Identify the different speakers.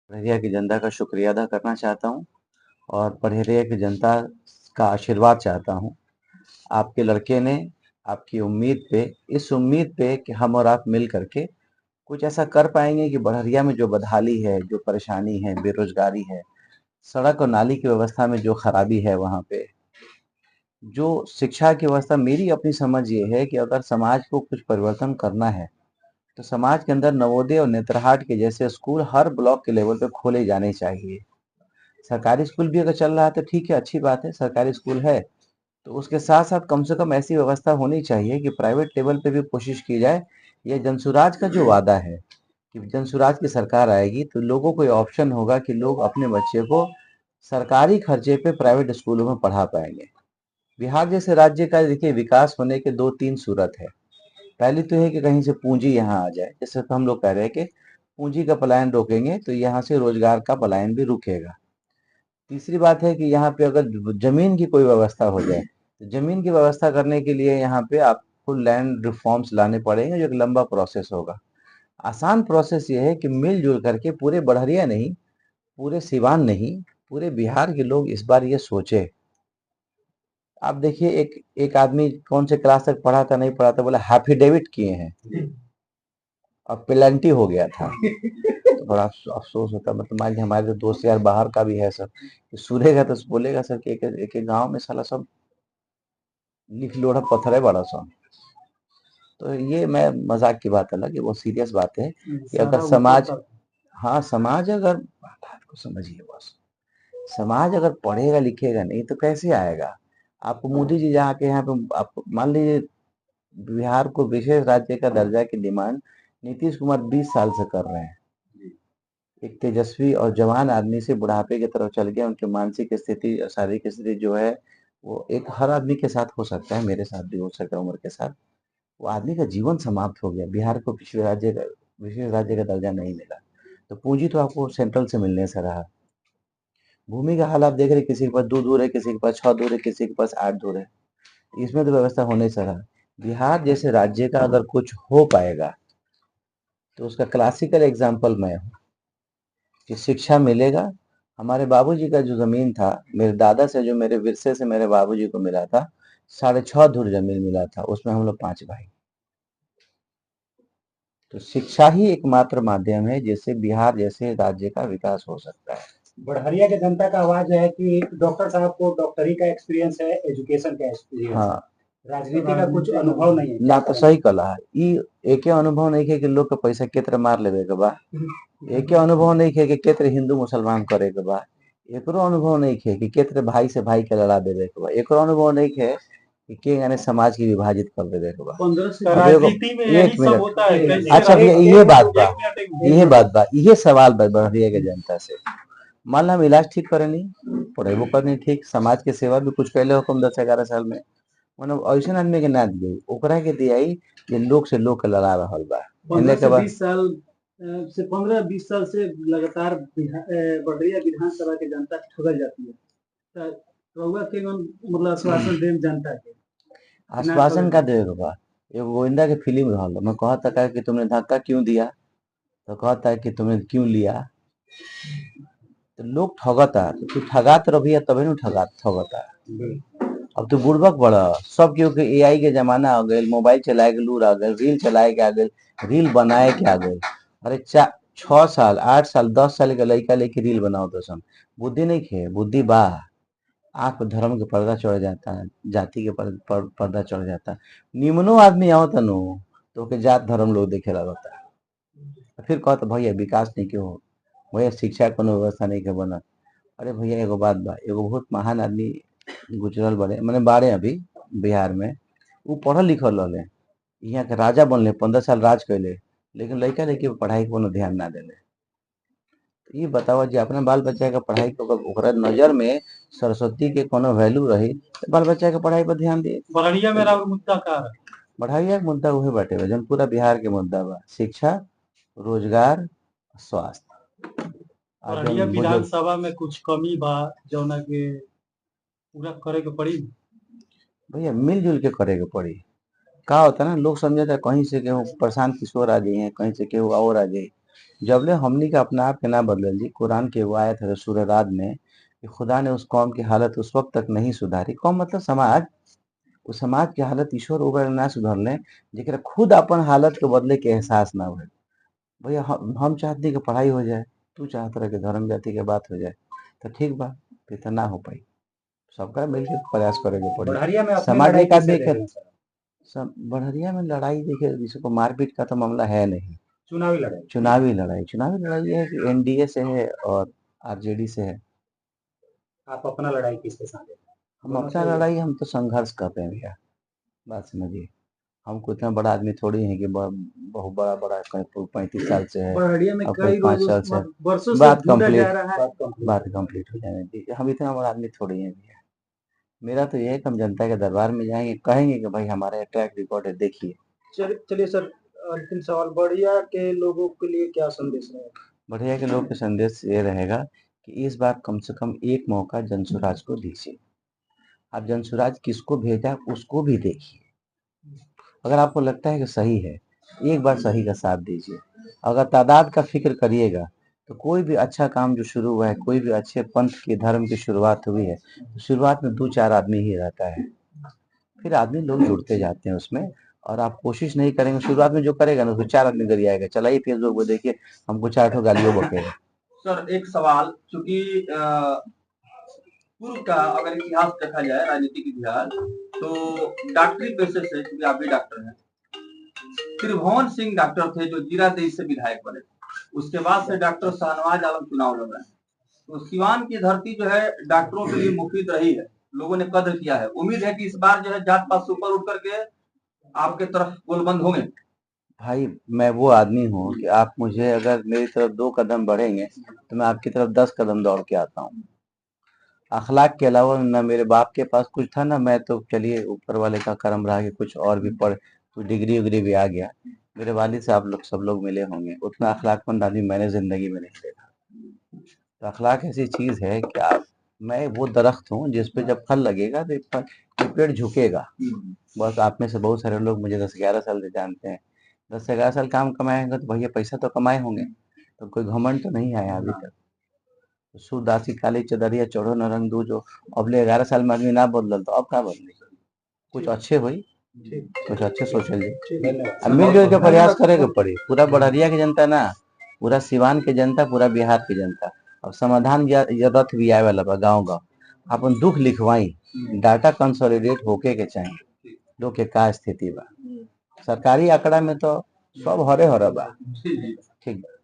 Speaker 1: पढ़ेरिया की जनता का शुक्रिया अदा करना चाहता हूँ और पढ़ेरिया की जनता का आशीर्वाद चाहता हूँ। आपके लड़के ने आपकी उम्मीद पे इस उम्मीद पे कि हम और आप मिल करके कुछ ऐसा कर पाएंगे कि बड़हरिया में जो बदहाली है, जो परेशानी है, बेरोजगारी है, सड़क और नाली की व्यवस्था में जो खराबी है, वहाँ पे जो शिक्षा की व्यवस्था, मेरी अपनी समझ ये है कि अगर समाज को कुछ परिवर्तन करना है तो समाज के अंदर नवोदय और नेत्रहाट के जैसे स्कूल हर ब्लॉक के लेवल पे खोले जाने चाहिए। सरकारी स्कूल भी अगर चल रहा है तो ठीक है, अच्छी बात है, सरकारी स्कूल है, तो उसके साथ साथ कम से कम ऐसी व्यवस्था होनी चाहिए कि प्राइवेट लेवल पे भी कोशिश की जाए। ये जनसुराज का जो वादा है कि जनसुराज की सरकार आएगी तो लोगों को ये ऑप्शन होगा कि लोग अपने बच्चे को सरकारी खर्चे पे प्राइवेट स्कूलों में पढ़ा पाएंगे। बिहार जैसे राज्य का देखिए विकास होने के दो तीन सूरत है। पहली तो है कि कहीं से पूंजी यहाँ आ जाए, जैसे तो हम लोग कह रहे हैं कि पूंजी का पलायन रोकेंगे तो यहाँ से रोजगार का पलायन भी रुकेगा। तीसरी बात है कि यहाँ पे अगर जमीन की कोई व्यवस्था हो जाए तो जमीन की व्यवस्था करने के लिए यहाँ पे आपको लैंड रिफॉर्म्स लाने पड़ेंगे, जो एक लंबा प्रोसेस होगा। आसान प्रोसेस ये है कि मिलजुल करके पूरे बड़हरिया नहीं, पूरे सिवान नहीं, पूरे बिहार के लोग इस बार ये सोचे। आप देखिए, एक एक आदमी कौन से क्लास तक पढ़ा था, नहीं पढ़ा था, बोला हैफिडेविट किए हैं और पेनल्टी हो गया था। तो बड़ा अफसोस होता, मतलब मान लीजिए हमारे जो दोस्त यार बाहर का भी है सब, तो सुनेगा तो बोलेगा सर कि एक गांव में साला सब लिख लोढ़ा पत्थर है बड़ा सा। तो ये मैं मजाक की बात अलग है, वो सीरियस बात है कि अगर समाज, हाँ समाज अगर, बात को समझिए बस, समाज अगर पढ़ेगा लिखेगा नहीं तो कैसे आएगा। आपको मोदी जी जहाँ के यहाँ पे आप मान लीजिए बिहार को विशेष राज्य का दर्जा की डिमांड नीतीश कुमार 20 साल से कर रहे हैं। एक तेजस्वी और जवान आदमी से बुढ़ापे की तरफ चल गया, उनकी मानसिक स्थिति और शारीरिक स्थिति जो है वो एक हर आदमी के साथ हो सकता है, मेरे साथ भी हो सकता है उम्र के साथ। वो आदमी का जीवन समाप्त हो गया, बिहार को विशेष राज्य का दर्जा नहीं मिला। तो पूंजी तो आपको सेंट्रल से मिलने से रहा। भूमि का हाल आप देख रहे, किसी के पास 2 धुर है, किसी के पास 6 धुर है, किसी के पास 8 धुर है। इसमें तो व्यवस्था होने से रहा। बिहार जैसे राज्य का अगर कुछ हो पाएगा तो उसका क्लासिकल एग्जाम्पल मैं हूँ कि शिक्षा मिलेगा। हमारे बाबूजी का जो जमीन था, मेरे दादा से, जो मेरे विरसे से मेरे बाबूजी को मिला था, 6.5 धुर जमीन मिला था, उसमें हम लोग 5 भाई। तो शिक्षा ही एकमात्र माध्यम है जिससे बिहार जैसे राज्य का विकास हो सकता है।
Speaker 2: बढ़हरिया के जनता का आवाज है कि डॉक्टर साहब को डॉक्टरी का एक्सपीरियंस है, एजुकेशन का एक्सपीरियंस है,
Speaker 1: हाँ,
Speaker 2: राजनीति का कुछ अनुभव नहीं है।
Speaker 1: ना तो सही कला है ई, एके अनुभव नहीं है कि लोग के पैसा केत्र मार लेवे के बा, एके अनुभव नहीं है कि केत्र हिंदू मुसलमान करे के बा, एकरो अनुभव नहीं है कि केत्र भाई से भाई के लड़ा देवे के बा, एकरो अनुभव नहीं है कि के यानी समाज की विभाजित कर देवे के बा।
Speaker 2: राजनीति में यही
Speaker 1: एक
Speaker 2: सब होता है।
Speaker 1: मिनट, अच्छा भैया ये बात बा, ये बात बा, ये सवाल बा बढ़िया के जनता से। मान ला हम इलाज ठीक करे नहीं, पढ़ेबो करनी ठीक, समाज के सेवा भी कुछ कैले हो कम 10-11 साल में, मतलब ऐसा आदमी के ना दिए, ओकरा के दियाई जे लोग से लोग के लड़ा रहल बा।
Speaker 2: 15 से 20 साल से 15-20 साल से लगातार बढ़िया विधानसभा की जनता ठगल जाती है। रउआ के मतलब आश्वासन देम जनता के,
Speaker 1: आश्वासन का देवे के बा। एगो गोविंदा के फिल्म रहल, मैं कहता का कि तुमने धक्का क्यों दिया, तो कहता है कि तुमने क्यों लिया। तो लोग ठगता, तो तू ठगात रहिया तबे न ठगता। अब तो बुड़बक बड़ा, सब क्योंकि एआई के जमाना आ गए, मोबाइल चलाए के लूर आ गए, रील चलाए के आ गए, रील बनाए के आ गए। अरे 6 साल 8 साल 10 साल के लड़का लेके रील बनाओ तो सम बुद्धि नहीं खे, बुद्धि बा। आंख पे धर्म के पर्दा चढ़ जाता है, जाति के पर्दा चढ़ जाता है। निमनो आदमी आओ तनु तो ओके जात धर्म लोग देखे लगता है। फिर कहता भैया विकास नहीं क्यों हो, भैया शिक्षा कोनो व्यवस्था नहीं के बनत। अरे भैया एगो बात बा, एगो बहुत महान आदमी गुजरल बड़े, मैंने बाड़े अभी बिहार में, वो पढ़ल लिखल रहले, यहाँ के राजा बनले, 15 साल राज कैले, लेकिन लड़का लड़की पे पढ़ाई के कोनो ध्यान ना देले। तो ये बताओ जी, अपना बाल बच्चा के पढ़ाई को ओकरा नजर में सरस्वती के कोनो वैल्यू रही तो बाल बच्चा के पढ़ाई पर ध्यान दिए।
Speaker 2: बढ़िया मेरा मुद्दा का
Speaker 1: बढ़ाइया के मुद्दा उहे बाटे बा जौन पूरा बिहार के मुद्दा बा, शिक्षा, रोजगार, स्वास्थ्य।
Speaker 2: बढ़िया विधानसभा में कुछ कमी बा जौना के पूरा करे के पड़ी।
Speaker 1: भैया मिलजुल के करे के पड़ी। का होता है ना, लोग समझता है कहीं से केहू प्रशांत किशोर आ जाइए, कहीं से केहू और आ जाए, जबले हमनी के अपना आप के ना बदलल जी। कुरान के वो आयत है सूरह राद में कि खुदा ने उस कौम की हालत उस वक्त तक नहीं सुधारी। कौम मतलब समाज। उस समाज की हालत ईश्वर ओकर ना सुधरले जेकरा खुद अपन हालत के बदले के एहसास ना हुए। भैया हम चाहती कि पढ़ाई हो जाए, तू चाहत रहे कि धर्म जाति के बात हो जाए, तो ठीक बा, फिर तो ना हो पाई। सबका मिलकर प्रयास करे के पड़ी।
Speaker 3: बढ़िया में अपनी
Speaker 1: समाज
Speaker 3: लड़ाई
Speaker 1: एक
Speaker 3: कैसे
Speaker 1: आदमी
Speaker 3: देख
Speaker 1: के
Speaker 3: रहे हैं सर?
Speaker 1: सब बढ़िया में लड़ाई देखिए, जिसको को मारपीट का तो मामला है नहीं।
Speaker 3: चुनावी लड़ाई।
Speaker 1: चुनावी लड़ाई ये है कि एनडीए से है और आरजेडी से है।
Speaker 3: आप अपना लड़ाई किसके साथ देख रहे हैं?
Speaker 1: हम
Speaker 3: दोनों
Speaker 1: अपना
Speaker 3: से ही है।
Speaker 1: लड़ाई हम तो संघर्ष कर रहे हैं भैया, बात समझिए। हमको इतना बड़ा आदमी थोड़ी है कि बहुत बड़ा कोई 35 साल से है
Speaker 2: बढ़िया में
Speaker 1: और कोई
Speaker 2: कई
Speaker 1: 5
Speaker 2: लोग
Speaker 1: साल से है।
Speaker 2: वर्षों से
Speaker 1: बात
Speaker 2: लूटा जा
Speaker 1: कंप्लीट
Speaker 2: रहा है।
Speaker 1: बात कंप्लीट हो जाने दीजिए। हम इतना बड़ा आदमी थोड़ी हैं भैया। मेरा तो ये है कि हम जनता के दरबार में जाएंगे, कहेंगे कि भाई हमारा ट्रैक रिकॉर्ड है, देखिए।
Speaker 3: चलिए सर, अंतिम सवाल, बढ़िया के लोगों के लिए क्या संदेश रहेगा?
Speaker 1: बढ़िया के लोग के संदेश ये रहेगा कि इस बार कम से कम एक मौका जनसुराज को दीजिए। आप जनसुराज किसको भेजा उसको भी देखिए। अगर आपको लगता है कि सही है, एक बार सही का साथ दीजिए। अगर तादाद का फिक्र करिएगा तो कोई भी अच्छा काम जो शुरू हुआ है, कोई भी अच्छे पंथ के धर्म की शुरुआत हुई है, तो शुरुआत में 2-4 आदमी ही रहता है, फिर आदमी लोग जुड़ते जाते हैं उसमें। और आप कोशिश नहीं करेंगे, शुरुआत में जो करेगा ना उसको 4 आदमी गरियाएगा, चलाइए फेसबुक पे देखिए हमको 4 ठो गालियों बकेगा।
Speaker 4: सर एक सवाल, चूंकि पूर्व का अगर इतिहास देखा जाए, राजनीतिक इतिहास, तो डॉक्टरी पेशे से, क्योंकि आप भी डॉक्टर हैं, त्रिभुवन सिंह डॉक्टर थे जो जीरादेई से विधायक बने। उसके बाद से डॉक्टर शाहनवाज आलम चुनाव लड़ रहे हैं। तो सिवान की धरती जो है डॉक्टरों के लिए मुफीद रही है, लोगों ने कदर किया है। उम्मीद है कि इस बार जो है जात पात से ऊपर उठ करके आपके तरफ गोलबंद होंगे।
Speaker 1: भाई मैं वो आदमी हूँ कि आप मुझे अगर मेरी तरफ 2 कदम बढ़ेंगे तो मैं आपकी तरफ 10 कदम दौड़ के आता हूँ। अखलाक के अलावा ना मेरे बाप के पास कुछ था, ना मैं तो चलिए ऊपर वाले का करम रहा कि कुछ और भी पढ़, कुछ डिग्री उग्री भी आ गया। मेरे वालिद से आप लोग सब लोग मिले होंगे, उतना अखलाकमंद आदमी मैंने जिंदगी में नहीं देखा। तो अखलाक ऐसी चीज है कि आप, मैं वो दरख्त हूँ जिस पे जब फल लगेगा तो ये पेड़ झुकेगा। बस आप में से बहुत सारे लोग मुझे 10-11 साल से जानते हैं। 10 से 11 साल काम कमाए होंगे तो भैया पैसा तो कमाए होंगे, तो कोई घमंड तो नहीं आया अभी तक। सूरदासी काली चदरिया चढ़ो न रंग दूजो, अबले 11 साल में आदमी ना बदलल तो अब का बदली। कुछ अच्छे हुई, कुछ अच्छे सोचल जी। अब मिलजुल के प्रयास करे के पड़ी। पूरा बढ़िया की जनता ना, पूरा सिवान के जनता, पूरा बिहार की जनता। अब समाधान या रथ भी आए वाला बा गाँव गाँव। अपन दुख लिखवाई, डाटा कंसोलिडेट होके के चाहिए लोग के का स्थिति बा। सरकारी आंकड़ा में तो सब हरे हरे बा। ठीक बा।